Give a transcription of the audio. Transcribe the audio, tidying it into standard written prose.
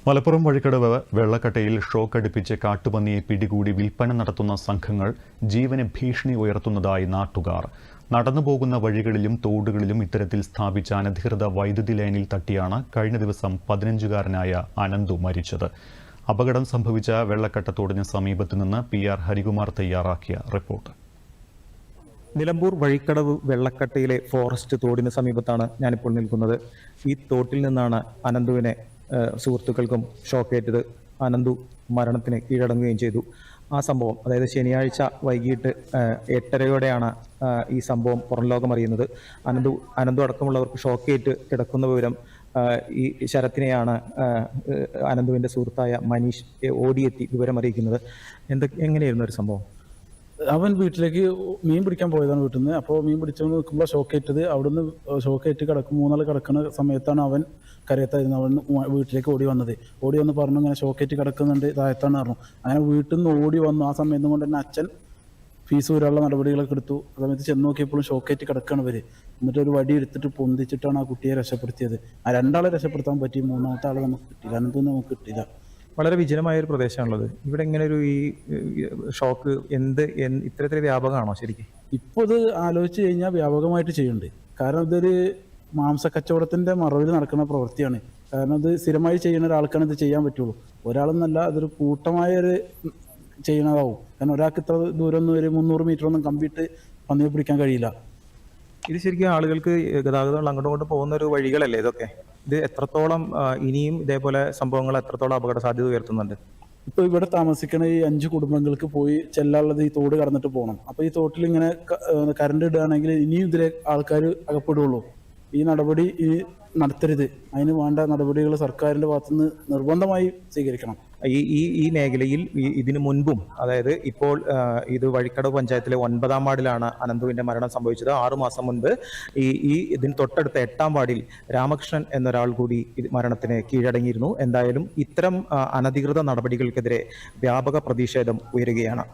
മലപ്പുറം വഴിക്കടവ് വെള്ളക്കട്ടയിൽ ഷോക്കടിപ്പിച്ച് കാട്ടുപന്നിയെ പിടികൂടി വിൽപ്പന നടത്തുന്ന സംഘങ്ങൾ ജീവന് ഭീഷണി ഉയർത്തുന്നതായി നാട്ടുകാർ. നടന്നുപോകുന്ന വഴികളിലും തോടുകളിലും ഇത്തരത്തിൽ സ്ഥാപിച്ച അനധികൃത വൈദ്യുതി ലൈനിൽ തട്ടിയാണ് കഴിഞ്ഞ ദിവസം 15-കാരനായ അനന്തു മരിച്ചത്. അപകടം സംഭവിച്ച വെള്ളക്കട്ട തോടിന് സമീപത്ത് നിന്ന് PR ഹരികുമാർ തയ്യാറാക്കിയ റിപ്പോർട്ട്. നിലമ്പൂർ വഴിക്കടവ് വെള്ളക്കട്ടയിലെ ഫോറസ്റ്റ് തോടിന് സമീപത്താണ് ഞാനിപ്പോൾ നിൽക്കുന്നത്. ഈ തോട്ടിൽ നിന്നാണ് അനന്തുവിനെ സുഹൃത്തുക്കൾക്കും ഷോക്കേറ്റത്. അനന്തു മരണത്തിന് കീഴടങ്ങുകയും ചെയ്തു. ആ സംഭവം, അതായത് ശനിയാഴ്ച വൈകിട്ട് 8:30-യോടെയാണ് ഈ സംഭവം പുറം ലോകം അറിയുന്നത്. അനന്തു അടക്കമുള്ളവർക്ക് ഷോക്കേറ്റ് കിടക്കുന്ന വിവരം ഈ ശരത്തിനെയാണ് അനന്തുവിൻ്റെ സുഹൃത്തായ മനീഷ് ഓടിയെത്തി വിവരമറിയിക്കുന്നത്. എങ്ങനെയായിരുന്നു ഒരു സംഭവം? അവൻ വീട്ടിലേക്ക് മീൻ പിടിക്കാൻ പോയതാണ് വീട്ടിൽ നിന്ന്. അപ്പോൾ മീൻ പിടിച്ചുകൊണ്ട് നിൽക്കുമ്പോൾ ഷോക്കേറ്റത്. അവിടുന്ന് ഷോക്കേറ്റ് മൂന്നാൾ കിടക്കുന്ന സമയത്താണ് അവൻ കരയത്തായിരുന്നു. അവൻ വീട്ടിലേക്ക് ഓടി വന്ന് പറഞ്ഞു ഇങ്ങനെ ഷോക്കേറ്റ് കിടക്കുന്നുണ്ട്, താഴത്താണ് പറഞ്ഞു. അങ്ങനെ വീട്ടിൽ നിന്ന് ഓടി വന്നു. ആ സമയത്തും കൊണ്ട് തന്നെ അച്ഛൻ ഫീസ് ഊരാനുള്ള നടപടികളൊക്കെ എടുത്തു. ആ സമയത്ത് ചെന്ന് നോക്കിയപ്പോഴും ഷോക്കേറ്റ് കിടക്കുകയാണ് ഇവർ. എന്നിട്ട് ഒരു വടി എടുത്തിട്ട് പൊന്തിച്ചിട്ടാണ് ആ കുട്ടിയെ രക്ഷപ്പെടുത്തിയത്. ആ 2 ആളെ രക്ഷപ്പെടുത്താൻ പറ്റി, 3ാമത്തെ ആളെ നമുക്ക് കിട്ടിയില്ല. അനന്തൊന്നും നമുക്ക് കിട്ടിയില്ല. വളരെ വിജനമായ ഒരു പ്രദേശമാണുള്ളത്. ഇവിടെ ഇങ്ങനെ ഒരു ഈ ഷോക്ക് ഇത്തരത്തിൽ വ്യാപകമാണോ ശരിക്കും? ഇപ്പോൾ ഇത് ആലോചിച്ച് കഴിഞ്ഞാൽ വ്യാപകമായിട്ട് ചെയ്യുന്നുണ്ട്. കാരണം ഇതൊരു മാംസക്കച്ചവടത്തിൻ്റെ മറവിൽ നടക്കുന്ന പ്രവൃത്തിയാണ്. കാരണം ഇത് സ്ഥിരമായി ചെയ്യുന്ന ഒരാൾക്കാണ് ഇത് ചെയ്യാൻ പറ്റുള്ളൂ. ഒരാളെന്നല്ല, അതൊരു കൂട്ടമായൊരു ചെയ്യണതാവും. കാരണം ഒരാൾക്ക് ഇത്ര ദൂരം ഒരു 300 മീറ്ററൊന്നും കമ്പിയിട്ട് പന്നിയെ പിടിക്കാൻ കഴിയില്ല. ഇത് ശരിക്കും ആളുകൾക്ക് ഗതാഗതം അങ്ങോട്ടും ഇങ്ങോട്ടും പോകുന്ന ഒരു വഴികളല്ലേ ഇതൊക്കെ? ഇത് എത്രത്തോളം ഇനിയും ഇതേപോലെ സംഭവങ്ങൾ എത്രത്തോളം അപകട സാധ്യത ഉയർത്തുന്നുണ്ട്? ഇപ്പോൾ ഇവിടെ താമസിക്കുന്ന ഈ 5 കുടുംബങ്ങൾക്ക് പോയി ചെല്ലാനുള്ളത് ഈ തോട് കടന്നിട്ട് പോകണം. അപ്പോൾ ഈ തോട്ടിൽ ഇങ്ങനെ കറണ്ട് ഇടുകയാണെങ്കിൽ ഇനിയും ഇതിലെ ആൾക്കാർ അകപ്പെടുകയുള്ളൂ. ഈ നടപടി നടത്തരുത്. അതിന് വേണ്ട നടപടികൾ സർക്കാരിൻ്റെ ഭാഗത്തുനിന്ന് നിർബന്ധമായി സ്വീകരിക്കണം. ഈ മേഖലയിൽ ഇതിനു മുൻപും, അതായത് ഇപ്പോൾ ഇത് വഴിക്കടവ് പഞ്ചായത്തിലെ 9-ാം വാർഡിലാണ് അനന്തുവിന്റെ മരണം സംഭവിച്ചത്. 6 മാസം മുൻപ് ഇതിന് തൊട്ടടുത്ത 8-ാം വാർഡിൽ രാമകൃഷ്ണൻ എന്നൊരാൾ കൂടി മരണത്തിന് കീഴടങ്ങിയിരുന്നു. എന്തായാലും ഇത്തരം അനധികൃത നടപടികൾക്കെതിരെ വ്യാപക പ്രതിഷേധം ഉയരുകയാണ്.